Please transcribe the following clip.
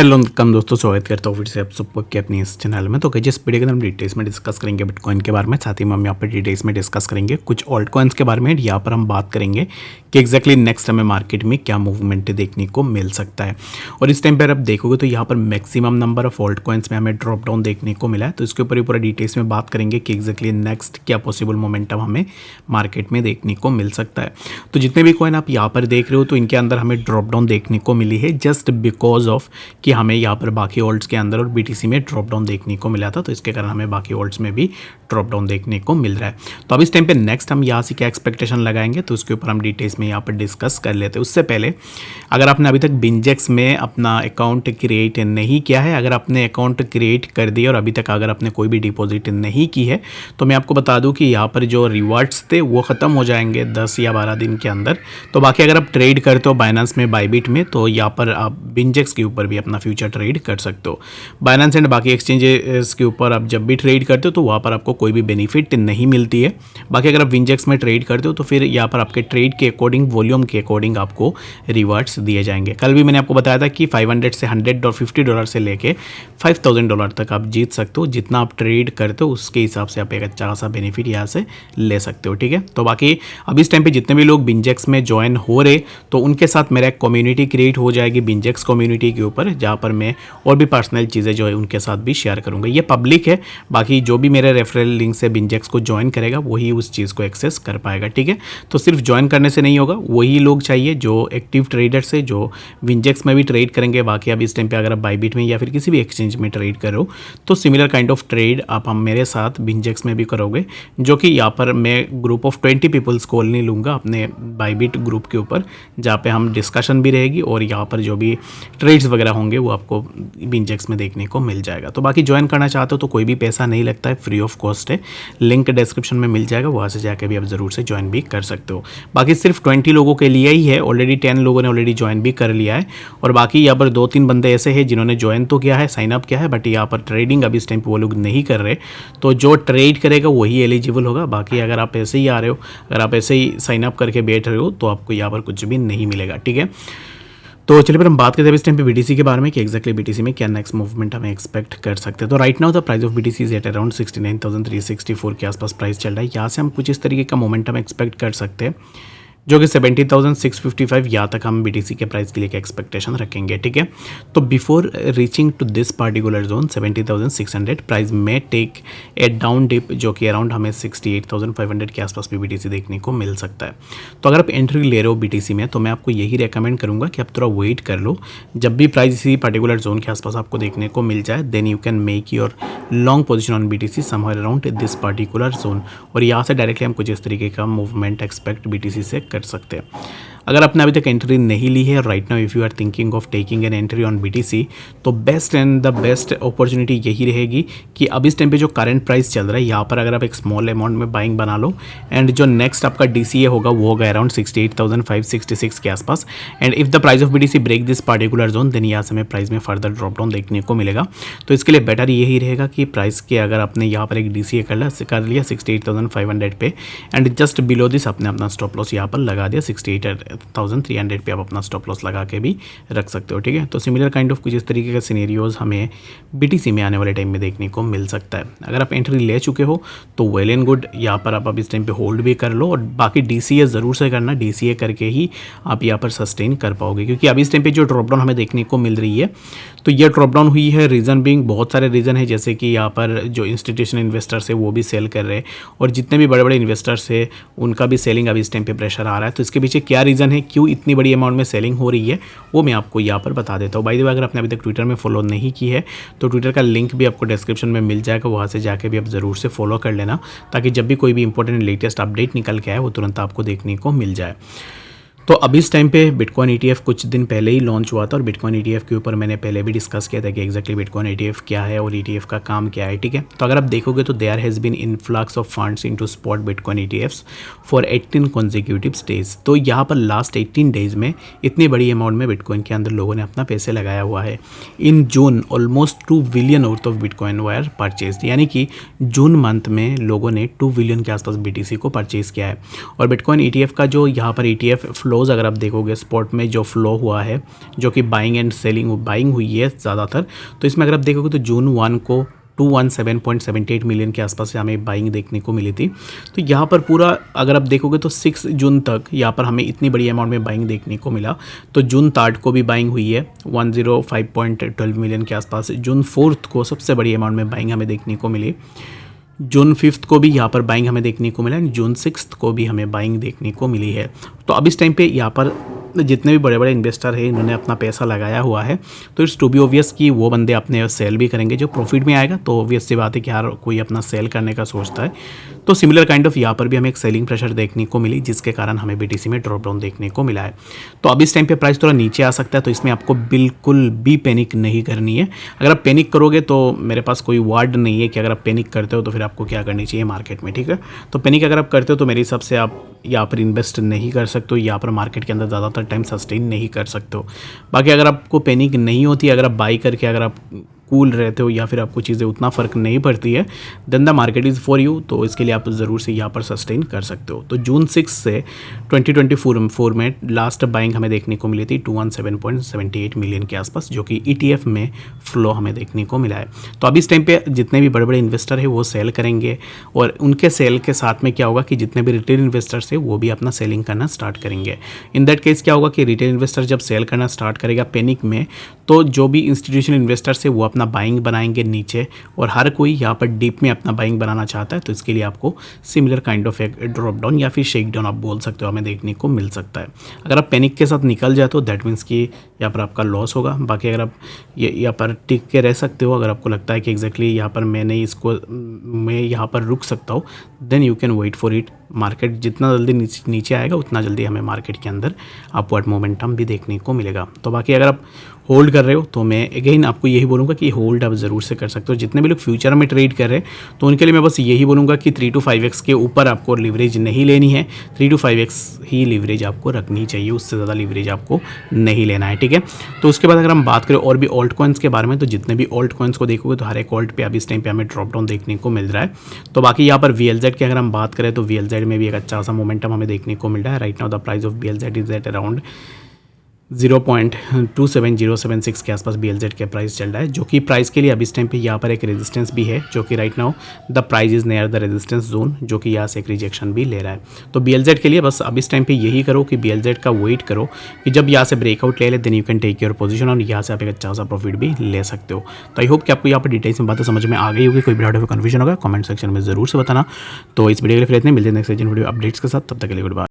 Hello कम दोस्तों, स्वागत करता हूँ फिर से आप सबको के अपनी इस चैनल में। तो जिस वीडियो के अंदर हम डिटेल्स में डिस्कस करेंगे बिटकॉइन के बारे में, साथ ही में हम यहाँ पर डिटेल्स में डिस्कस करेंगे कुछ ऑल्ट कॉइन्स के बारे में। यहाँ पर हम बात करेंगे कि एग्जैक्टली नेक्स्ट हमें मार्केट में क्या मूवमेंट देखने को मिल सकता है। और इस टाइम पर आप देखोगे तो यहाँ पर maximum number of alt coins में हमें ड्रॉप डाउन देखने को मिला है। तो इसके ऊपर ही पूरा डिटेल्स में बात करेंगे कि एग्जैक्टली नेक्स्ट क्या पॉसिबल मोमेंटम हमें मार्केट में देखने को मिल सकता है। तो जितने भी कॉइन आप यहाँ पर देख रहे हो तो इनके अंदर हमें ड्रॉप डाउन देखने को मिली है जस्ट बिकॉज ऑफ कि हमें यहाँ पर बाकी ऑल्ट्स के अंदर और बीटीसी में ड्रॉप डाउन देखने को मिला था। तो इसके कारण हमें बाकी ऑल्ट्स में भी ड्रॉप डाउन देखने को मिल रहा है। तो अब इस टाइम पे नेक्स्ट हम यहाँ से क्या एक्सपेक्टेशन लगाएंगे तो उसके ऊपर हम डिटेल्स में यहाँ पर डिस्कस कर लेते हैं। उससे पहले अगर आपने अभी तक बिनजेक्स में अपना अकाउंट क्रिएट नहीं किया है, अगर आपने अकाउंट क्रिएट कर दिया और अभी तक अगर आपने कोई भी डिपॉजिट नहीं की है तो मैं आपको बता दूं कि यहाँ पर जो रिवार्ड्स थे वो ख़त्म हो जाएंगे 10 या 12 दिन के अंदर। तो बाकी अगर आप ट्रेड करते हो बाइनेंस में, बाइबिट में, तो यहाँ पर आप बिनजेक्स के ऊपर भी अपना फ्यूचर ट्रेड कर सकते हो। बाइनेंस एंड बाकी एक्सचेंजेस के ऊपर आप जब भी ट्रेड करते हो तो वहाँ पर आपको कोई भी बेनिफिट नहीं मिलती है। बाकी अगर आप बिनजेक्स में ट्रेड करते हो तो फिर यहाँ पर आपके ट्रेड के अकॉर्डिंग, वॉल्यूम के अकॉर्डिंग आपको रिवार्ड्स दिए जाएंगे। कल भी मैंने आपको बताया था कि $500 से $150 से लेके $5000 तक आप जीत सकते हो। जितना आप ट्रेड करते हो उसके हिसाब से आप एक अच्छा खासा बेनिफिट यहाँ से ले सकते हो। ठीक है, तो बाकी अब इस टाइम पे जितने भी लोग बिनजेक्स में ज्वाइन हो रहे तो उनके साथ मेरा एक कम्युनिटी क्रिएट हो जाएगी बिनजेक्स कम्युनिटी के ऊपर, जहाँ पर मैं और भी पर्सनल चीज़ें जो है उनके साथ भी शेयर करूँगा। ये पब्लिक है, बाकी जो भी मेरे रेफरल लिंक से बिनजेक्स को ज्वाइन करेगा वही उस चीज़ को एक्सेस कर पाएगा। ठीक है, तो सिर्फ ज्वाइन करने से नहीं होगा, वही लोग चाहिए जो एक्टिव ट्रेडर्स है, जो बिनजेक्स में भी ट्रेड करेंगे। बाकी अब इस टाइम पे अगर आप बाइबिट में या फिर किसी भी एक्सचेंज में ट्रेड करो तो सिमिलर काइंड ऑफ ट्रेड आप हम मेरे साथ बिनजेक्स में भी करोगे, जो कि यहाँ पर मैं ग्रुप ऑफ 20 पीपल्स को नहीं लूँगा अपने बाइबिट ग्रुप के ऊपर, जहाँ पे हम डिस्कशन भी रहेगी और यहाँ पर जो भी ट्रेड्स वगैरह होंगे वो आपको बिनजेक्स में देखने को मिल जाएगा। तो बाकी ज्वाइन करना चाहते हो तो कोई भी पैसा नहीं लगता है, फ्री ऑफ कॉस्ट है। लिंक डिस्क्रिप्शन में मिल जाएगा, वहाँ से जाकर भी आप ज़रूर से ज्वाइन भी कर सकते हो। बाकी सिर्फ 20 लोगों के लिए ही है, ऑलरेडी 10 लोगों ने ऑलरेडी ज्वाइन भी कर लिया है और बाकी यहाँ पर 2-3 बंदे ऐसे हैं जिन्होंने ज्वाइन तो किया है, साइन अप किया है, बट यहाँ पर ट्रेडिंग अभी इस टाइम पर वो लोग नहीं कर रहे। तो जो ट्रेड करेगा वही एलिजिबल होगा। बाकी अगर आप ऐसे ही आ रहे हो, अगर आप ऐसे ही साइन अप करके बैठ रहे हो तो आपको यहाँ पर कुछ भी नहीं मिलेगा। ठीक है, तो चलिए फिर हम बात करते हैं इस टाइम पे बीटीसी के बारे में कि एक्जैक्टली बीटीसी में क्या नेक्स्ट मूवमेंट हमें एक्सपेक्ट कर सकते हैं। तो right now the price of BTC is at around 69,364 के आसपास प्राइस चल रहा है। यहाँ से हम कुछ इस तरीके का मोमेंटम एक्सपेक्ट कर सकते हैं जो कि 70,655 यहाँ तक हम बीटीसी के प्राइस के लिए एक्सपेक्टेशन रखेंगे। ठीक है, तो before reaching to this particular zone 70,600 price में टेक ए डाउन डिप, जो कि अराउंड हमें 68,500 के आसपास भी बीटीसी देखने को मिल सकता है। तो अगर आप एंट्री ले रहे हो बीटीसी में तो मैं आपको यही रेकमेंड करूँगा कि आप थोड़ा वेट कर लो। जब भी प्राइस इसी पार्टिकुलर जोन के आसपास आपको देखने को मिल जाए then you can make your long position on BTC somewhere around this particular zone, और यहाँ से डायरेक्टली हम कुछ इस तरीके का मूवमेंट एक्सपेक्ट बीटीसी से कर सकते हैं। अगर आपने अभी तक एंट्री नहीं ली है right now, if you are thinking of taking an entry on BTC, तो best and the best opportunity यही रहेगी कि अब इस टाइम पे जो करंट प्राइस चल रहा है यहाँ पर अगर आप एक स्मॉल अमाउंट में बाइंग बना लो एंड जो नेक्स्ट आपका डीसीए होगा वो होगा अराउंड 68,566 के आसपास। And if the price of BTC break this particular zone then यहाँ से हमें प्राइस में फर्दर ड्रॉप डाउन देखने को मिलेगा। तो इसके लिए बेटर यही रहेगा कि प्राइस के अगर आपने यहाँ पर एक डीसीए कर लिया 68,500 पे एंड जस्ट बिलो दिस आपने अपना स्टॉप लॉस यहाँ पर लगा दिया 68,300 पे, आप अपना स्टॉप लॉस लगा के भी रख सकते हो। ठीक है, तो सिमिलर काइंड ऑफ कुछ इस तरीके का सिनेरियोज हमें बीटीसी में आने वाले टाइम में देखने को मिल सकता है। अगर आप एंट्री ले चुके हो तो वेल एंड गुड, यहाँ पर आप इस टाइम पे होल्ड भी कर लो और बाकी डीसीए ज़रूर से करना, डीसीए करके ही आप यहाँ पर सस्टेन कर पाओगे। क्योंकि अभी इस टाइम पे जो ड्रॉप डाउन हमें देखने को मिल रही है तो ये ड्रॉप डाउन हुई है, रीज़न बिंग बहुत सारे रीज़न है, जैसे कि यहाँ पर जो इंस्टीट्यूशनल इन्वेस्टर्स है वो भी सेल कर रहे हैं और जितने भी बड़े बड़े इन्वेस्टर्स है उनका भी सेलिंग अभी इस टाइम पे प्रेशर आ रहा है। तो इसके पीछे क्या रीज़न है, क्यों इतनी बड़ी अमाउंट में सेलिंग हो रही है, वो मैं आपको यहाँ पर बता देता हूँ। बाय द वे अगर आपने अभी तक ट्विटर में फॉलो नहीं की है तो ट्विटर का लिंक भी आपको डिस्क्रिप्शन में मिल जाएगा, वहाँ से जाके भी आप ज़रूर से फॉलो कर लेना ताकि जब भी कोई भी इंपॉर्टेंट लेटेस्ट अपडेट निकल के आए वो तुरंत आपको देखने को मिल जाए। तो अभी इस टाइम पे बिटकॉइन ईटीएफ कुछ दिन पहले ही लॉन्च हुआ था और बिटकॉइन ईटीएफ के ऊपर मैंने पहले भी डिस्कस किया था कि एक्जैक्टली बिटकॉइन ईटीएफ क्या है और ईटीएफ का काम क्या है। ठीक है, तो अगर आप देखोगे तो there has been influx of funds into spot bitcoin ETFs for 18 consecutive days. तो यहाँ पर लास्ट 18 डेज में इतनी बड़ी अमाउंट में बिटकॉइन के अंदर लोगों ने अपना पैसे लगाया हुआ है। In June almost 2 billion worth of bitcoin wire purchase, यानी कि जून मंथ में लोगों ने 2 बिलियन के आसपास बीटीसी को परचेज किया है। और बिटकॉइन ईटीएफ का जो यहाँ पर ईटीएफ फ्लोज अगर आप देखोगे स्पॉट में जो फ्लो हुआ है जो कि बाइंग एंड सेलिंग बाइंग हुई है ज़्यादातर, तो इसमें अगर आप देखोगे तो जून 1 को 217.78 मिलियन के आसपास से हमें बाइंग देखने को मिली थी। तो यहाँ पर पूरा अगर आप देखोगे तो 6 जून तक यहाँ पर हमें इतनी बड़ी अमाउंट में बाइंग देखने को मिला। तो जून 3 को भी बाइंग हुई है 105.12 मिलियन के आसपास। जून 4 को सबसे बड़ी अमाउंट में बाइंग हमें देखने को मिली। जून 5 को भी यहाँ पर बाइंग हमें देखने को मिला एंड जून 6 को भी हमें बाइंग देखने को मिली है। तो अब इस टाइम पे यहाँ पर जितने भी बड़े बड़े इन्वेस्टर हैं इन्होंने अपना पैसा लगाया हुआ है, तो इट्स टू बी ऑब्वियस कि वो बंदे अपने सेल भी करेंगे। जो प्रॉफिट में आएगा तो ऑब्वियस सी बात है कि हर कोई अपना सेल करने का सोचता है। तो सिमिलर काइंड ऑफ यहाँ पर भी हमें एक सेलिंग प्रेशर देखने को मिली जिसके कारण हमें BTC में ड्रॉप डाउन देखने को मिला है। तो अब इस टाइम पे प्राइस थोड़ा नीचे आ सकता है, तो इसमें आपको बिल्कुल भी पैनिक नहीं करनी है। अगर आप पैनिक करोगे तो मेरे पास कोई वर्ड नहीं है कि अगर आप पैनिक करते हो तो फिर आपको क्या करनी चाहिए मार्केट में, ठीक है। तो पैनिक अगर आप करते हो तो मेरे हिसाब से आप यहाँ पर इन्वेस्ट नहीं कर सकते हो, यहाँ पर मार्केट के अंदर ज़्यादातर टाइम सस्टेन नहीं कर सकते हो। बाकी अगर आपको पैनिक नहीं होती, अगर आप बाई करके अगर आप कूल रहते हो या फिर आपको चीज़ें उतना फ़र्क नहीं पड़ती है, then the market is for you. तो इसके लिए आप ज़रूर से यहाँ पर सस्टेन कर सकते हो। तो जून 6 से 2024 में लास्ट बाइंग हमें देखने को मिली थी 217.78 मिलियन के आसपास, जो कि ETF में फ्लो हमें देखने को मिला है। तो अब इस टाइम पे जितने भी बड़े बड़े इन्वेस्टर हैं वो सेल करेंगे और उनके सेल के साथ में क्या होगा कि जितने भी रिटेल इन्वेस्टर्स हैं वो भी अपना सेलिंग करना स्टार्ट करेंगे। इन दैट केस क्या होगा कि रिटेल इन्वेस्टर जब सेल करना स्टार्ट करेगा पैनिक में, तो जो भी इंस्टीट्यूशनल इन्वेस्टर्स है वो अपना बाइंग बनाएंगे नीचे और हर कोई यहाँ पर डीप में अपना बाइंग बनाना चाहता है। तो इसके लिए आपको सिमिलर काइंड ऑफ एक ड्रॉप डाउन या फिर शेक डाउन आप बोल सकते हो हमें देखने को मिल सकता है। अगर आप पैनिक के साथ निकल जाए तो दैट मीन्स कि यहाँ पर आपका लॉस होगा। बाकी अगर आप यहाँ पर टिक के रह सकते हो, अगर आपको लगता है कि एग्जैक्टली यहाँ पर मैं यहाँ पर रुक सकता हूँ, then you can wait for it. Market जितना जल्दी नीचे आएगा उतना जल्दी हमें मार्केट के अंदर अपवर्ड मोमेंटम भी देखने को मिलेगा। तो बाकी अगर आप होल्ड कर रहे हो तो मैं अगेन आपको यही बोलूँगा कि होल्ड आप ज़रूर से कर सकते हो। जितने भी लोग फ्यूचर में ट्रेड कर रहे हैं तो उनके लिए मैं बस यही बोलूँगा कि 3 to 5x के ऊपर आपको लीवरेज नहीं लेनी है। 3 to 5x ही लीवरेज आपको रखनी चाहिए, उससे ज़्यादा लीवरेज आपको नहीं लेना है, ठीक है। तो उसके बाद अगर हम बात करें और भी ऑल्ट कॉइन्स के बारे में, तो जितने भी ऑल्ट कॉइन्स को देखोगे तो हर एक ऑल्ट पे अब इस टाइम पे हमें ड्रॉप डाउन देखने को मिल रहा है। तो बाकी यहाँ पर VLZ की अगर हम बात करें तो VLZ में भी एक अच्छा सा मोमेंटम हमें देखने को मिल रहा है। Right now the price of VLZ is at around 0.27076 के आसपास BLZ के प्राइस चल रहा है, जो कि प्राइस के लिए अब इस टाइम पे यहाँ पर एक रेजिस्टेंस भी है, जो कि right now the price is near the resistance zone, जो कि यहाँ से एक रिजेक्शन भी ले रहा है। तो BLZ के लिए बस अब इस टाइम पे यही करो कि BLZ का वेट करो कि जब यहाँ से ब्रेकआउट ले ले then you can take your position और यहाँ से आप एक अच्छा सा प्रॉफिट भी ले सकते हो। तो आई होप कि आपको यहाँ पर डिटेल्स में बातें समझ में आ गई होगी। कोई भी डाउट या कन्फ्यूजन होगा कमेंट सेक्शन में जरूर से बताना। तो इस वीडियो के लिए फिर इतने मिलते हैं नेक्स्ट वीडियो अपडेट्स के साथ, तब तक के लिए गुड बाय।